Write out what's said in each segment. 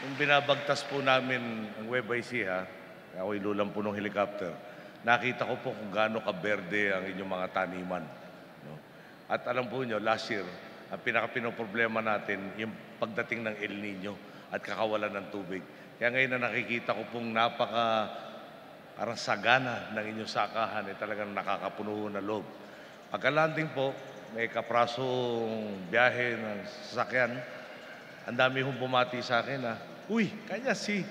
Nung binabagtas po namin ang Nueva Ecija, ako'y lulampo ng helicopter, nakita ko po kung gaano kaberde ang inyong mga taniman. No? At alam po nyo, last year, ang pinaka-pinoproblema natin, yung pagdating ng El Nino at kakawalan ng tubig. Kaya ngayon na nakikita ko pong parang sagana ng inyong sakahan, talagang nakakapuno na loob. Pagka-landing po, may kaprasong biyahe ng sasakyan. Ang dami hong bumati sa akin na, "Uy, kanya si..."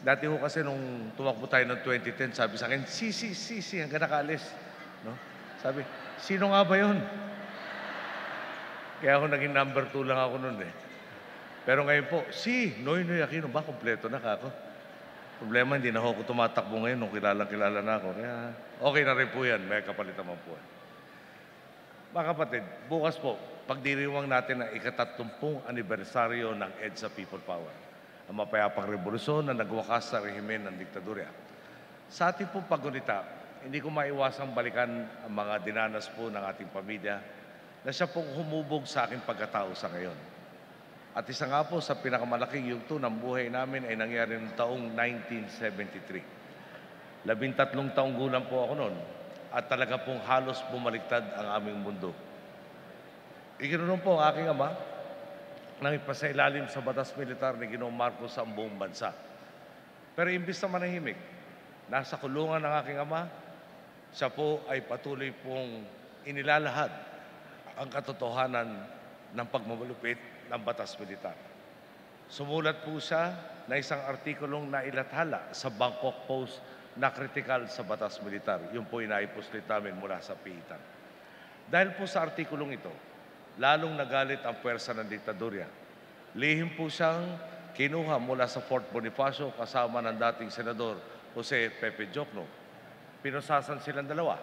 Dati ho kasi nung tumakbo tayo ng 2010, sabi sa akin, si, hanggang nakaalis. No? Sabi, sino nga ba yun? Kaya ako naging number 2 lang ako noon eh. Pero ngayon po, Noynoy Aquino, ba, kompleto na ka ako. Problema, hindi na ako tumatakbo ngayon nung kilala na ako. Kaya okay na rin po yan, may kapalit naman po. Mga kapatid, bukas po, pagdiriwang natin ang ika-30 anibersaryo ng EDSA People Power, ang mapayapang revolusyon na nagwakas sa rehimen ng diktadurya. Sa ating pong paggunita, hindi ko maiwasang balikan ang mga dinanas po ng ating pamilya na siya pong humubog sa aking pagkatao sa ngayon. At isa nga po sa pinakamalaking yugto ng buhay namin ay nangyari noong taong 1973. 13 taong gulang po ako noon at talaga pong halos bumaliktad ang aming mundo. Iginulong po ang aking ama nang ipasailalim sa batas militar ni Ginoong Marcos sa buong bansa. Pero imbis na manahimik, nasa kulungan ng aking ama, siya po ay patuloy pong inilalahad ang katotohanan ng pagmamalupit ng batas militar. Sumulat po siya na isang artikulong nailathala sa Bangkok Post na kritikal sa batas militar. Yun po inaipuslit namin mula sa pihitan. Dahil po sa artikulong ito, lalong nagalit ang puwersa ng diktadurya. Lihim po siyang kinuha mula sa Fort Bonifacio kasama ng dating Senador Jose Pepe Jocno. Pinusasan silang dalawa.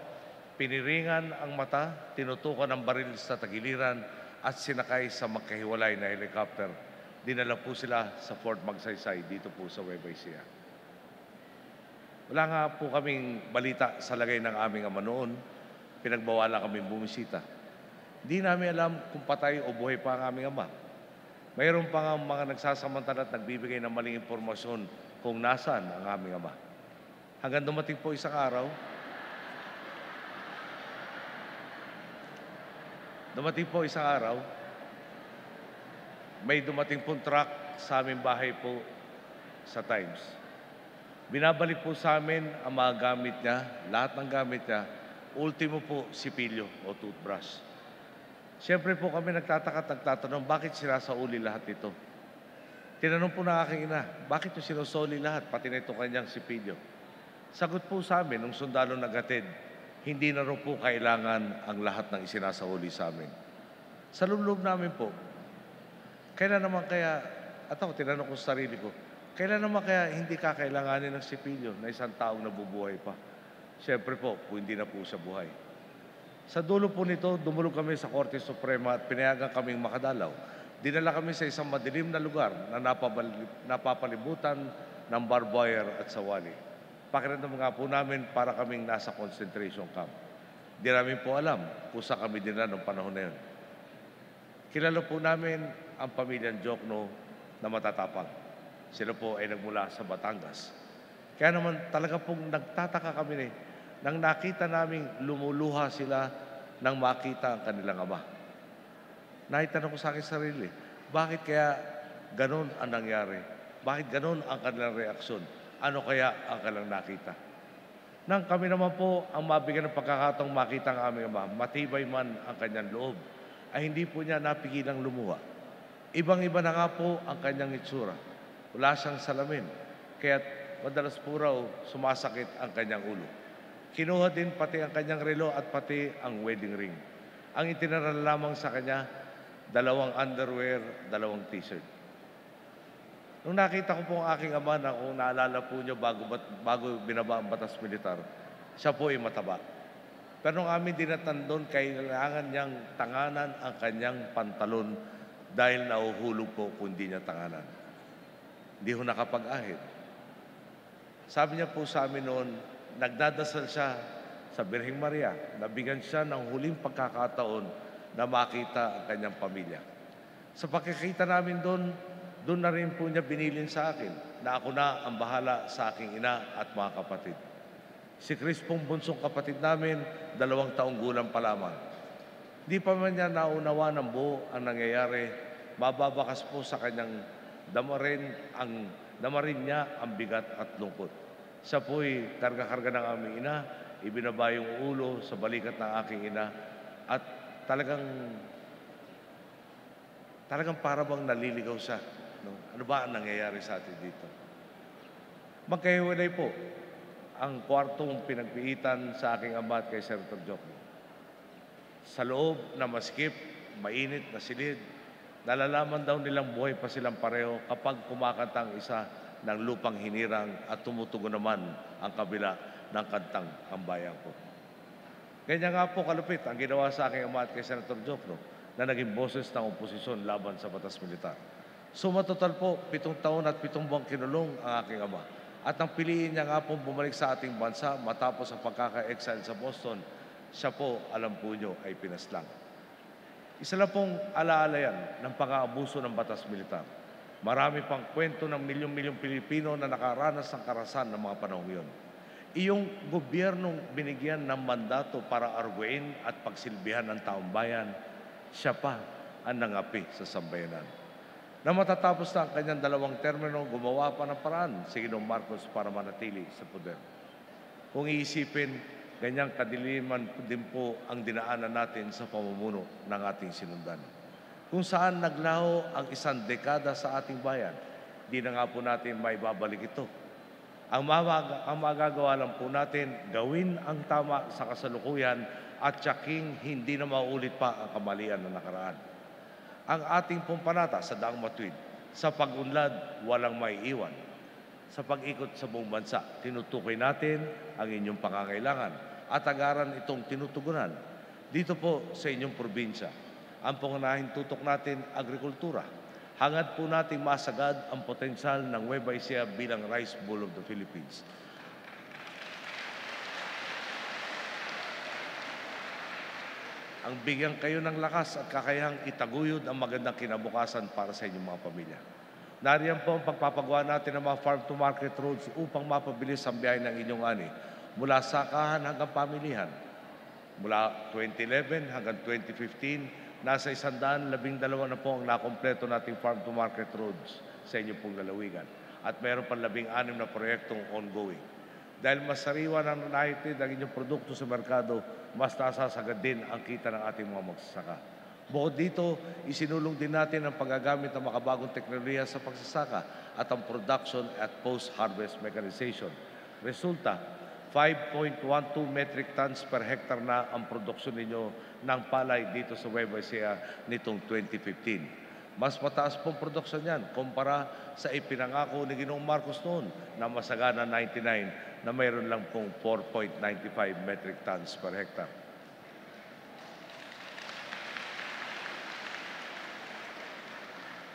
Piniringan ang mata, tinutukan ng baril sa tagiliran at sinakay sa magkahiwalay na helicopter. Dinala po sila sa Fort Magsaysay dito po sa Nueva Ecija. Wala nga po kaming balita sa lagay ng aming ama noon. Pinagbawalan kaming bumisita. Di namin alam kung patay o buhay pa ang aming ama. Mayroon pa nga mga nagsasamantala at nagbibigay ng maling impormasyon kung nasaan ang aming ama. Hanggang dumating po isang araw, may dumating pong truck sa aming bahay po sa Times. Binabalik po sa amin ang mga gamit niya, lahat ng gamit niya, ultimo po sipilyo o toothbrush. Siyempre po kami nagtatanong, bakit sinasauli lahat ito? Tinanong po ng aking ina, bakit yung sinusoli lahat, pati na ito kanyang sipilyo? Sagot po sa amin, nung sundalo naghatid, hindi na rin po kailangan ang lahat ng isinasauli sa amin. Sa loob namin po, kailan naman kaya, at ako tinanong ko sa sarili ko, kailan naman kaya hindi kakailanganin ng sipilyo na isang taong nabubuhay pa? Siyempre po, kung hindi na po siya buhay. Sa dulo po nito, dumulog kami sa Korte Suprema at pinayagan kaming makadalaw. Dinala kami sa isang madilim na lugar na napapalibutan ng barbed wire at sawali. Pakiramdam nga po namin para kaming nasa concentration camp. Di namin po alam kung saan kami dinala noong panahon na yun. Kilala po namin ang pamilyang Jocno na matatapang. Sila po ay nagmula sa Batangas. Kaya naman talaga pong nagtataka kami nang nakita naming lumuluha sila nang makita ang kanilang ama. Naitanong ko sa akin sarili, bakit kaya ganun ang nangyari? Bakit ganun ang kanilang reaksyon? Ano kaya ang kanilang nakita? Nang kami naman po ang mabigyan ng pagkakataong makita ang aming ama, matibay man ang kanyang loob, ay hindi po niya napigilang lumuha. Ibang-iba na nga po ang kanyang itsura. Wala siyang salamin, kaya madalas po raw sumasakit ang kanyang ulo. Kinuha din pati ang kanyang relo at pati ang wedding ring. Ang itinaral lamang sa kanya, 2 underwear, 2 t-shirt. Nung nakita ko po ang aking ama na kung naalala po niyo bago binaba ang batas militar, siya po ay mataba. Pero nung amin dinatandon, kailangan niyang tanganan ang kanyang pantalon dahil nauhulog po kung hindi niya tanganan. Hindi ho nakapag-ahit. Sabi niya po sa amin noon, nagdadasal siya sa Birheng Maria, nabigyan siya ng huling pagkakataon na makita ang kanyang pamilya. Sa pagkikita namin doon, Doon na rin po niya binilin sa akin na ako na ang bahala sa aking ina at mga kapatid. Si Chris pong bunsong kapatid namin, 2 taong gulang pa lamang. Di pa man niya naunawa ng buo ang nangyayari, mababakas po sa kanyang damarin niya ang bigat at lungkot. Siya po'y karga-karga ng aming ina, ibinaba yung ulo sa balikat ng aking ina, at talagang para bang naliligaw siya. No? Ano ba ang nangyayari sa atin dito? Magkahiwalay po ang kwartong pinagpiitan sa aking ama at kay Senator Jokno. Sa loob na maskip, mainit na silid, nalalaman daw nilang buhay pa silang pareho kapag kumakanta ang isa ng lupang hinirang at tumutugon naman ang kabila ng kantang Ang Bayan Ko. Ganyan nga po kalupit ang ginawa sa aking ama at kay Senator Jokno na naging boses ng oposisyon laban sa batas militar. Sumatotal po, 7 taon at 7 buwang kinulong ang aking ama. At nang piliin niya nga pong bumalik sa ating bansa matapos ang pagkaka-exile sa Boston, siya po, alam po nyo, ay pinaslang. Isa lang pong alaala yan ng pang-aabuso ng batas militar. Marami pang kwento ng milyong-milyong Pilipino na nakaranas ng karahasan ng mga panahong yun. Iyong gobyernong binigyan ng mandato para arguin at pagsilbihan ng taong bayan, siya pa ang nangapi sa sambayanan. Na matatapos na ang kanyang 2 termino, gumawa pa ng paraan si Ginoong Marcos para manatili sa poder. Kung iisipin, ganyang kadiliman din po ang dinaanan natin sa pamumuno ng ating sinundan. Kung saan naglaho ang 1 dekada sa ating bayan, di na nga po natin maibabalik ito. Ang magagawa lang po natin, gawin ang tama sa kasalukuyan at tiyaking hindi na maulit pa ang kamalian na nakaraan. Ang ating pong panata sa daang matuwid, sa pag-unlad, walang maiiwan. Sa pag-ikot sa buong bansa, tinutukoy natin ang inyong pangangailangan at agaran itong tinutugunan. Dito po sa inyong probinsya, ang pangunahing tutok natin, agrikultura. Hangad po natin masagad ang potensyal ng Nueva Ecija bilang Rice Bowl of the Philippines. Ang bigyan kayo ng lakas at kakayahang itaguyod ang magandang kinabukasan para sa inyong mga pamilya. Nariyan po ang pagpapagawa natin ng mga farm-to-market roads upang mapabilis ang biyahe ng inyong ani mula sakahan hanggang pamilihan. Mula 2011 hanggang 2015, nasa 112 na po ang nakompleto nating farm-to-market roads sa inyong pong lalawigan. At mayroon pang 16 na proyektong ongoing. Dahil mas sariwa ng naitid ang inyong produkto sa merkado, mas nasasagad din ang kita ng ating mga magsasaka. Bukod dito, isinulong din natin ang paggagamit ng makabagong teknolohiya sa pagsasaka at ang production at post-harvest mechanization. Resulta, 5.12 metric tons per hectare na ang produksyon ninyo ng palay dito sa Nueva Ecija nitong 2015. Mas mataas pong produksyon yan kumpara sa ipinangako ni Ginoong Marcos noon na masagana 99 na mayroon lang pong 4.95 metric tons per hectare.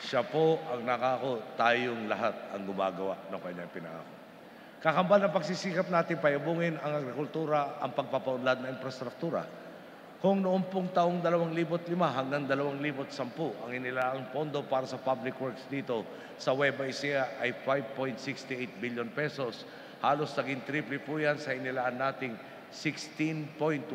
Siya po ang nakako, tayong lahat ang gumagawa ng kanyang pinangako. Kakambal ng pagsisikap natin payabungin ang agrikultura, ang pagpapaunlad ng infrastruktura. Kung noong pong taong 2005 hanggang 2010 ang inilaang pondo para sa public works dito sa Nueva Ecija ay 5.68 billion pesos, halos naging triple po yan sa inilaan nating 16.17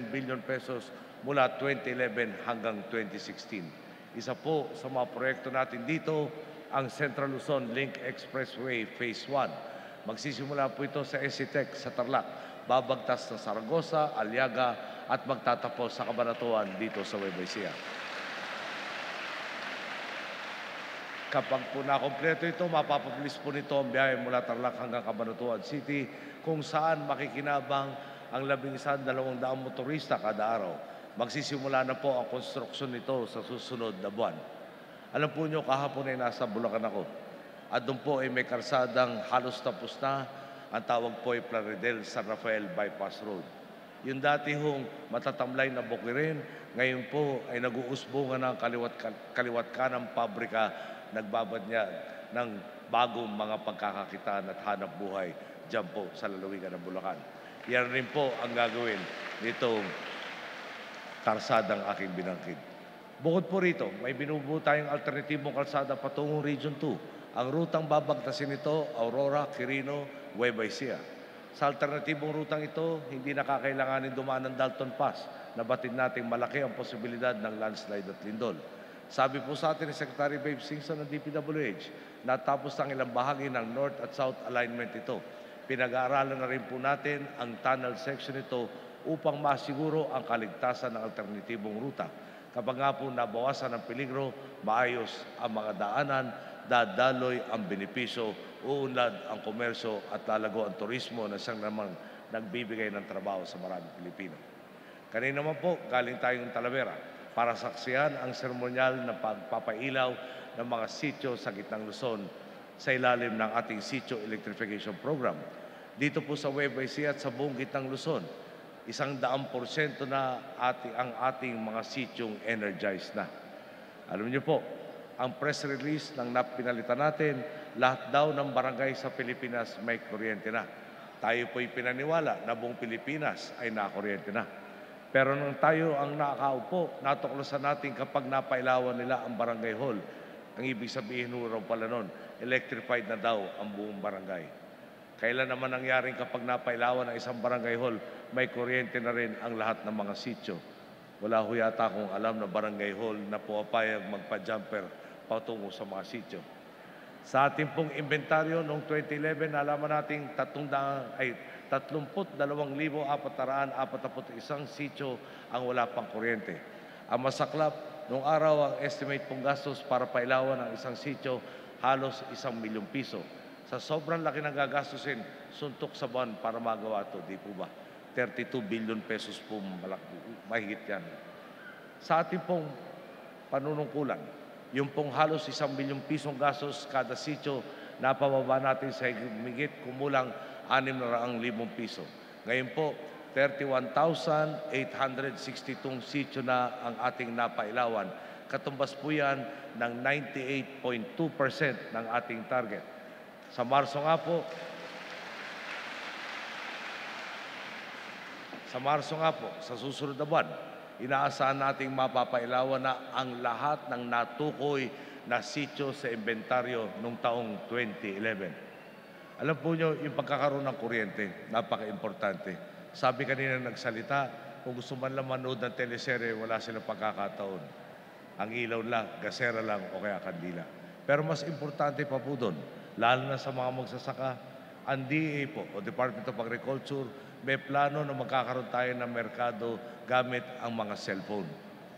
billion pesos mula 2011 hanggang 2016. Isa po sa mga proyekto natin dito, ang Central Luzon Link Expressway Phase 1. Magsisimula po ito sa SCTEC sa Tarlac, babagtas sa Saragossa, Aliaga, at magtatapos sa Cabanatuan dito sa Nueva Ecija. Kapag po nakompleto ito, mapapabilis po nito ang biyahe mula Tarlac hanggang Cabanatuan City, kung saan makikinabang ang 11,200 motorista kada araw. Magsisimula na po ang konstruksyon nito sa susunod na buwan. Alam po nyo, kahapon ay nasa Bulacan ako. At doon po ay may karsadang halos tapos na. Ang tawag po ay Plaridel San Rafael Bypass Road. Yung dati hong matatamlay na bukirin, ngayon po ay nag-uusbungan ng kaliwat kanang pabrika, nagbabanyag ng bagong mga pagkakakitaan at hanap buhay dyan po sa lalawigan ng Bulacan. Yan rin po ang gagawin nitong karsadang aking binangkit. Bukod po rito, may binubuo tayong alternatibong kalsada patungong Region 2. Ang rutang babagtasin nito, Aurora, Quirino, Nueva Ecija. Sa alternatibong rutang ito, hindi nakakailanganin dumaan ng Dalton Pass na batid nating malaki ang posibilidad ng landslide at lindol. Sabi po sa atin ni Secretary Babe Singson ng DPWH, natapos ang ilang bahagi ng North at South alignment ito. Pinag-aaralan na rin po natin ang tunnel section nito upang masiguro ang kaligtasan ng alternatibong ruta. Kapag nga po nabawasan ang peligro, maayos ang mga daanan, dadaloy ang benepisyo, uunlad ang komersyo at lalago ang turismo na siyang naman nagbibigay ng trabaho sa maraming Pilipino. Kanina naman po, galing tayong Talavera para saksihan ang seremonyal na pagpapailaw ng mga sityo sa gitnang Luzon sa ilalim ng ating sityo electrification program. Dito po sa Nueva Ecija at sa buong gitnang Luzon, 100% na ang ating mga sityong energized na. Alam niyo po, ang press release ng pinalitan natin, lahat daw ng barangay sa Pilipinas may kuryente na. Tayo po'y pinaniwala na buong Pilipinas ay nakakuryente na. Pero nung tayo ang nakaupo, natuklasan natin kapag napailawan nila ang barangay hall, ang ibig sabihin raw pala nun, electrified na daw ang buong barangay. Kailan naman nangyaring kapag napailawan ang isang barangay hall, may kuryente na rin ang lahat ng mga sityo? Wala ho yata akong alam na barangay hall na pumapayag magpa-jumper patungo sa mga sityo. Sa ating pong inventaryo noong 2011, nalaman nating 32,441 sityo ang wala pang kuryente. Ang masaklap, noong araw ang estimate pong gastos para pailawan ang isang sityo halos 1,000,000 piso. Sa sobrang laki ng gagastusin, suntok sa buwan para magawa ito, di po ba? 32 billion pesos po mahigit yan. Sa ating pong panunungkulan, yung pong halos 1,000,000 pisong gastos kada sityo, napababa natin sa higit kumulang 600,000 piso. Ngayon po, 31,862 sityo na ang ating napailawan. Katumbas po yan ng 98.2% ng ating target. Sa Marso nga po, sa susunod na buwan, inaasahan nating mapapailawan na ang lahat ng natukoy na sityo sa inventaryo noong taong 2011. Alam po nyo, yung pagkakaroon ng kuryente, napaka-importante. Sabi kanina nagsalita, kung gusto man lang manood ng teleserye, wala silang pagkakataon. Ang ilaw lang, gasera lang o kaya kandila. Pero mas importante pa po doon, lalo na sa mga magsasaka, ang DA po o Department of Agriculture may plano na magkakaroon tayo ng merkado gamit ang mga cellphone.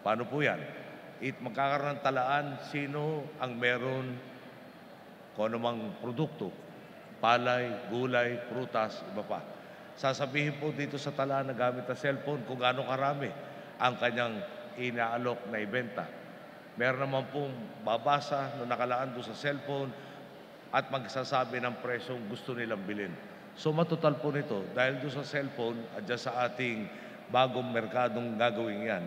Paano po yan? Magkakaroon ng talaan sino ang meron kung anumang produkto, palay, gulay, prutas, iba pa. Sasabihin po dito sa talaan na gamit na cellphone kung gaano karami ang kanyang inaalok na ibenta. Meron naman pong babasa na nakalaan doon sa cellphone at magsasabi ng presyong gusto nilang bilhin. So matotal po nito, dahil doon sa cellphone at dyan sa ating bagong merkadong gagawin yan,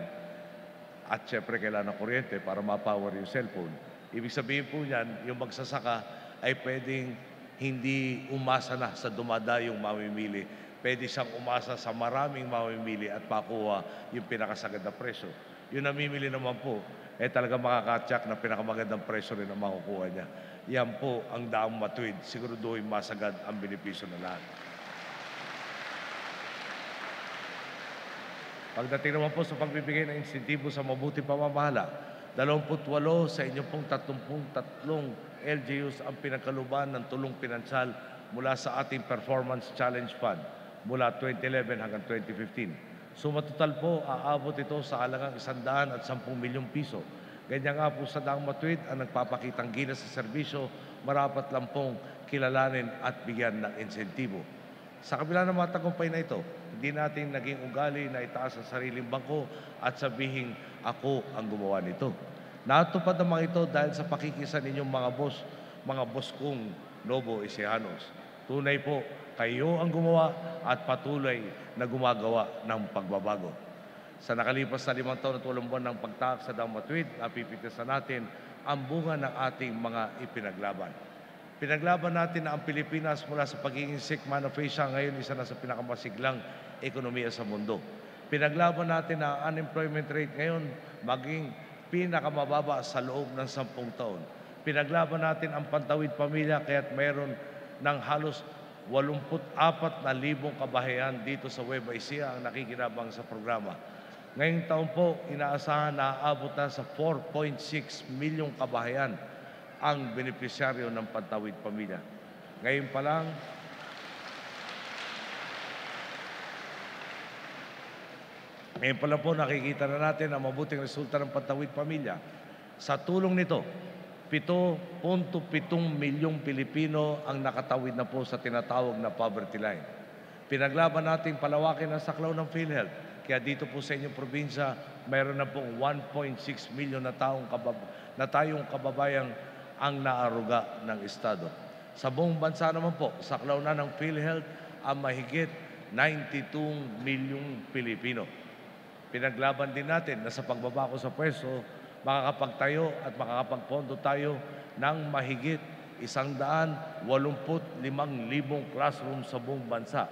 at syempre kailangan ng kuryente para ma-power yung cellphone. Ibig sabihin po niyan, yung magsasaka ay pwedeng hindi umasa na sa dumadayong mamimili. Pwede siyang umasa sa maraming mamimili at pakuha yung pinakasagad na presyo. Yung namimili naman po, talaga makakatsak na pinakamagandang presyo rin ang makukuha niya. Yan po ang Daang Matuwid. Siguraduhin masagad ang benepisyo na lahat. Pagdating naman po sa pagbibigay ng insentibo sa mabuti pamamahala, 28 sa inyong pong 33 LGUs ang pinagkaluban ng tulong pinansyal mula sa ating Performance Challenge Fund mula 2011 hanggang 2015. Sumatotal po, aabot ito sa halagang 110 milyong piso. Ganyan nga po sa Daang Matuwid ang nagpapakitang ginas sa serbisyo, marapat lang pong kilalanin at bigyan ng insentibo. Sa kabila ng mga tagumpay na ito, hindi natin naging ugali na itaas ang sariling bangko at sabihin, ako ang gumawa nito. Natupad ang mga ito dahil sa pakikisa ninyong mga boss kong Novo Ecijanos. Tunay po, kayo ang gumawa at patuloy na gumagawa ng pagbabago. Sa nakalipas na 5 taon at 8 buwan ng pagtaak sa Daang Matuwid, napipitisan natin ang bunga ng ating mga ipinaglaban. Pinaglaban natin na ang Pilipinas mula sa pagiging sick man of Asia, ngayon isa na sa pinakamasiglang ekonomiya sa mundo. Pinaglaban natin na ang unemployment rate ngayon maging pinakamababa sa loob ng 10 taon. Pinaglaban natin ang pantawid pamilya kaya't mayroon ng halos 84,000 kabahayan dito sa Nueva Ecija ang nakikinabang sa programa. Ngayong taon po, inaasahan na aabot na sa 4.6 milyong kabahayan ang benepisyaryo ng pantawid pamilya. Ngayon pa lang, po nakikita na natin ang mabuting resulta ng pantawid pamilya. Sa tulong nito, 7.7 milyong Pilipino ang nakatawid na po sa tinatawag na poverty line. Pinaglaban natin palawakin ang saklaw ng PhilHealth. Kaya dito po sa inyong probinsya, mayroon na pong 1.6 milyon na tayong kababayang ang naaruga ng Estado. Sa buong bansa naman po, saklaw na ng PhilHealth ang mahigit 92 milyong Pilipino. Pinaglaban din natin na sa pagbabako sa pwesto, makakapagtayo at makakapagpondo tayo ng mahigit 185,000 classroom sa buong bansa.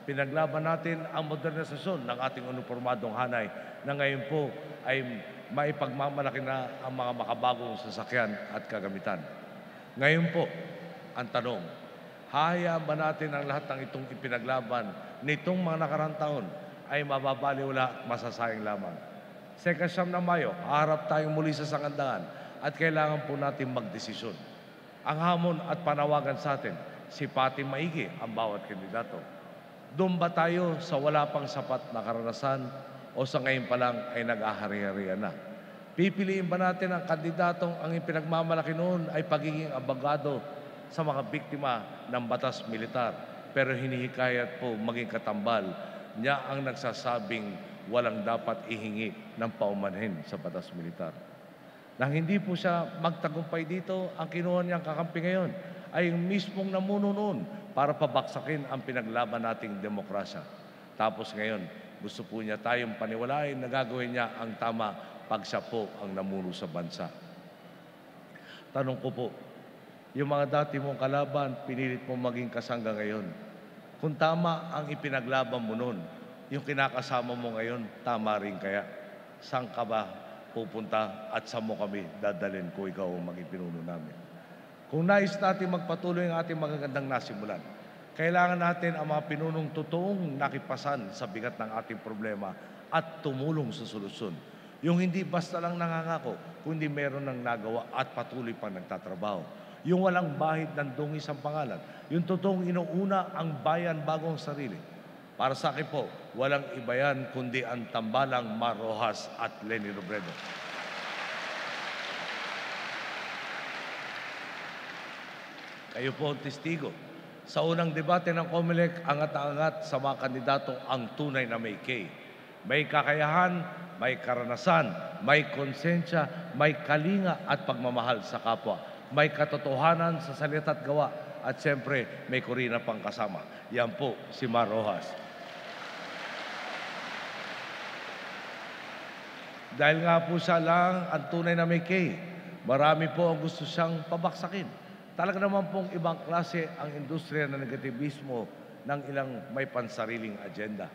Pinaglaban natin ang modernisasyon ng ating uniformadong hanay na ngayon po ay maipagmamalaki na ang mga makabagong sasakyan at kagamitan. Ngayon po, ang tanong, hahayaan ba natin ang lahat ng itong ipinaglaban nitong mga nakarang taon ay mababaliwala at masasayang lamang? Sa ika-9 ng Mayo, haharap tayong muli sa sangandahan at kailangan po natin magdesisyon. Ang hamon at panawagan sa atin, sipatin maigi ang bawat kandidato. Doon ba tayo sa wala pang sapat na karanasan o sa ngayon pa lang ay nag-ahari-harian na? Pipiliin ba natin ang kandidatong ang ipinagmamalaki noon ay pagiging abogado sa mga biktima ng batas militar, pero hinihikayat po maging katambal niya ang nagsasabing walang dapat ihingi ng paumanhin sa batas militar. Nang hindi po siya magtagumpay dito, ang kinuha niyang kakampi ngayon ay yung mismong namuno noon para pabaksakin ang pinaglaban nating demokrasya. Tapos ngayon, gusto po niya tayong paniwalain na gagawin niya ang tama pag siya po ang namuno sa bansa. Tanong ko po, yung mga dati mong kalaban, pinilit mo maging kasangga ngayon. Kung tama ang ipinaglaban mo noon, yung kinakasama mo ngayon, tama rin kaya? Saan ka ba pupunta at saan mo kami dadalhin kung ikaw ang maging pinuno namin? Kung nais natin magpatuloy ang ating magagandang nasimulan, kailangan natin ang mga pinunong totoong nakipasan sa bigat ng ating problema at tumulong sa solusyon. Yung hindi basta lang nangangako, kundi meron ng nagawa at patuloy pang nagtatrabaho. Yung walang bahid ng dungis ang pangalan. Yung totoong inuuna ang bayan bago ang sarili. Para sa akin po, walang iba yan kundi ang tambalang Mar Rojas at Leni Robredo. Kayo po ang testigo. Sa unang debate ng COMELEC, angat-angat sa mga kandidatong ang tunay na may K. May kakayahan, may karanasan, may konsensya, may kalinga at pagmamahal sa kapwa. May katotohanan sa salita at gawa. At siyempre, may kurina pang kasama. Yan po si Mar Rojas. Dahil nga po siya lang ang tunay na may K, marami po ang gusto siyang pabaksakin. Talaga naman pong ibang klase ang industriya ng negativismo ng ilang may pansariling agenda.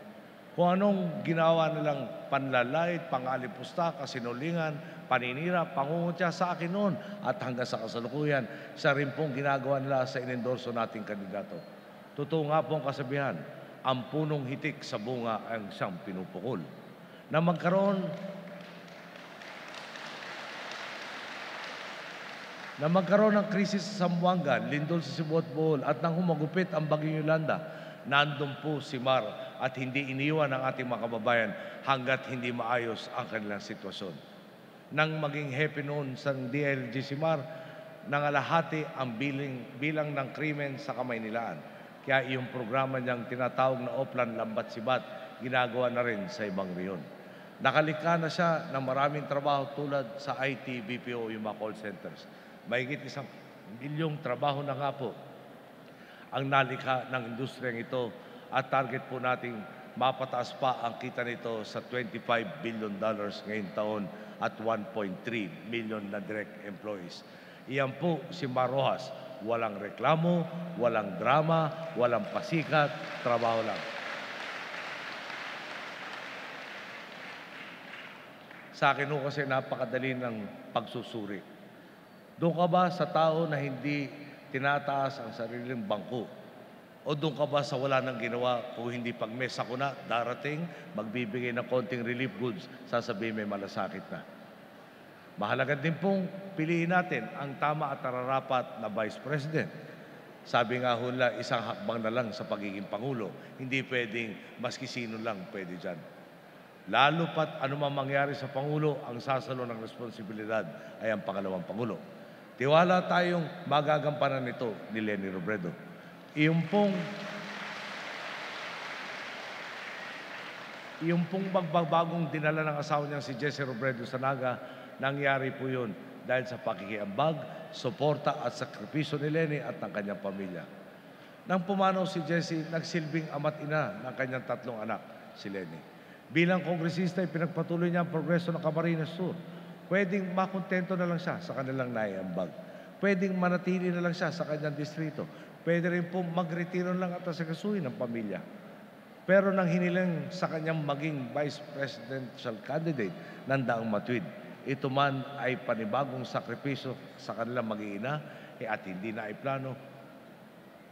Kung anong ginawa nilang panlalait, pangalipusta, kasinulingan, paninira, pangungutya sa akin noon at hanggang sa kasalukuyan, siya rin pong ginagawa nila sa inendorso nating kandidato. Totoo nga pong kasabihan, ang punong hitik sa bunga ang siyang pinupukol. Na magkaroon ng krisis sa Zamboanga, lindol sa Cebu at Bohol at nang humagupit ang Bagyong Yolanda, nandun po si Mar at hindi iniwan ng ating mga kababayan hanggat hindi maayos ang kanilang sitwasyon. Nang maging hepe noon sa DLG si Mar, nangalahati ang bilang ng krimen sa Kamaynilaan. Kaya yung programa niyang tinatawag na Oplan Lambat Sibat, ginagawa na rin sa ibang reyon. Nakalikha na siya ng maraming trabaho tulad sa IT, BPO, yung mga call centers. Mahigit 1 milyong trabaho na nga po ang nalikha ng industriyang ito at target po nating mapataas pa ang kita nito sa $25 billion ngayong taon at 1.3 million na direct employees. Iyan po si Mar Rojas. Walang reklamo, walang drama, walang pasikat, trabaho lang. Sa akin ho kasi napakadali ng pagsusuri. Doon ka ba sa tao na hindi tinataas ang sariling bangko? O doon ka ba sa wala nang ginawa kung hindi pag may sakuna, darating, magbibigay ng konting relief goods, sasabihin may malasakit na. Mahalaga din pong piliin natin ang tama at nararapat na Vice President. Sabi nga ho nila, isang hakbang na lang sa pagiging Pangulo. Hindi pwedeng maski sino lang pwede dyan. Lalo pat anumang mangyari sa Pangulo, ang sasalo ng responsibilidad ay ang pangalawang Pangulo. Tiwala tayong magagampanan nito ni Leni Robredo. Yung pong magbabagong dinala ng asawa niya si Jesse Robredo sa Naga, nangyari po yun dahil sa pakikiambag, suporta at sakripisyo ni Leni at ng kanyang pamilya. Nang pumanaw si Jesse, nagsilbing ama't ina ng kanyang 3 anak, si Leni. Bilang kongresista, pinagpatuloy niya ang progreso ng Camarines Sur. Pwedeng makontento na lang siya sa kanilang naiambag. Pwedeng manatili na lang siya sa kanyang distrito. Pwede rin po magretiro lang at asikasuhin ng pamilya. Pero nang hiniling sa kanyang maging vice presidential candidate ng Daang Matuwid, ito man ay panibagong sakripisyo sa kanilang mag-iina at hindi na iplano,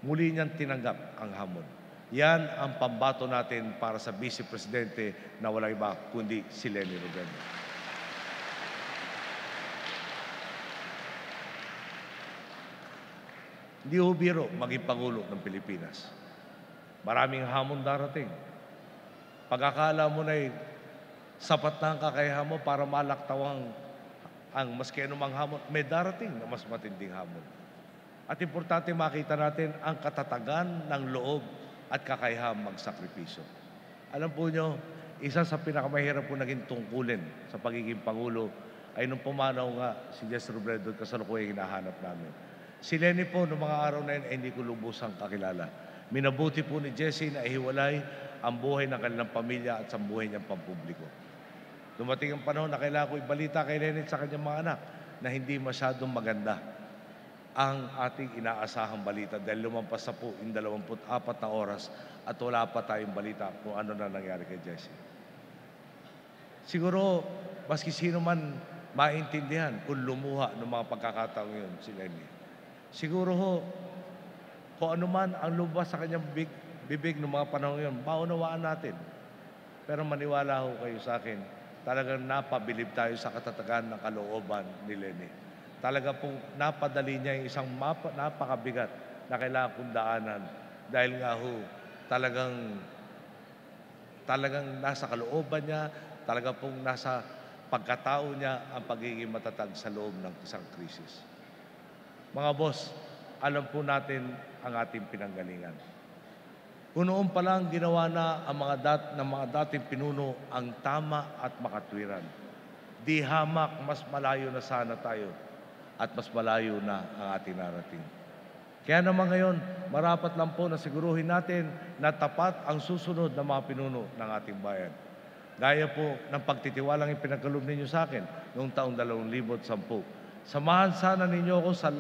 muli niyang tinanggap ang hamon. Yan ang pambato natin para sa Vice Presidente na walang iba kundi si Leni Robredo. Hindi ho biro maging Pangulo ng Pilipinas. Maraming hamon darating. Pag-akala mo na sapat na ang kakayahan mo para malaktawang ang maski anumang hamon, may darating na mas matinding hamon. At importante makita natin ang katatagan ng loob at kakayahan magsakripisyo. Alam po nyo, isa sa pinakamahirap po naging tungkulin sa pagiging Pangulo ay nung pumanaw nga si Jesse Robredo, kasalukuyang hinahanap namin. Si Leni po, noong mga araw na yun, ay hindi ko lubusang kakilala. Minabuti po ni Jesse na ihiwalay ang buhay ng kanilang pamilya at sa buhay niyang pampubliko. Dumating ang panahon na kailangan ko ibalita kay Leni at sa kanyang mga anak na hindi masyadong maganda ang ating inaasahang balita dahil lumampas na po yung 24 na oras at wala pa tayong balita kung ano na nangyari kay Jesse. Siguro, maski sino man maintindihan kung lumuha ng mga pagkakataong yun si Leni. Siguro ho, kung ano man ang lumabas sa kanyang bibig ng mga panahon yun, maunawaan natin. Pero maniwala ho kayo sa akin, talagang napabilib tayo sa katatagan ng kalooban ni Leni. Talaga pong napadali niya yung isang napakabigat na kailangan kong daanan. Dahil nga ho, talagang nasa kalooban niya, talaga pong nasa pagkatao niya ang pagiging matatag sa loob ng isang krisis. Mga boss, alam po natin ang ating pinanggalingan. Kung noon pa lang ginawa na ang mga dating pinuno ang tama at makatwiran. Di hamak, mas malayo na sana tayo at mas malayo na ang ating narating. Kaya naman ngayon, marapat lang po na siguruhin natin na tapat ang susunod na mga pinuno ng ating bayan. Gaya po ng pagtitiwalang ipinagkaloob ninyo sa akin noong taong 2010. Samahan sana ninyo ako sa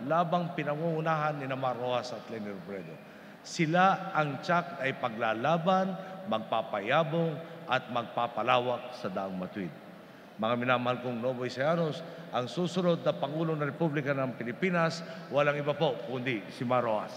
labang pinangungunahan ni Mar Rojas at Leni Robredo. Sila ang tiyak ay paglalaban, magpapayabong at magpapalawak sa Daang Matuwid. Mga minamahal kong Novoy Encianos, ang susunod na Pangulo ng Republika ng Pilipinas, walang iba po kundi si Mar Rojas.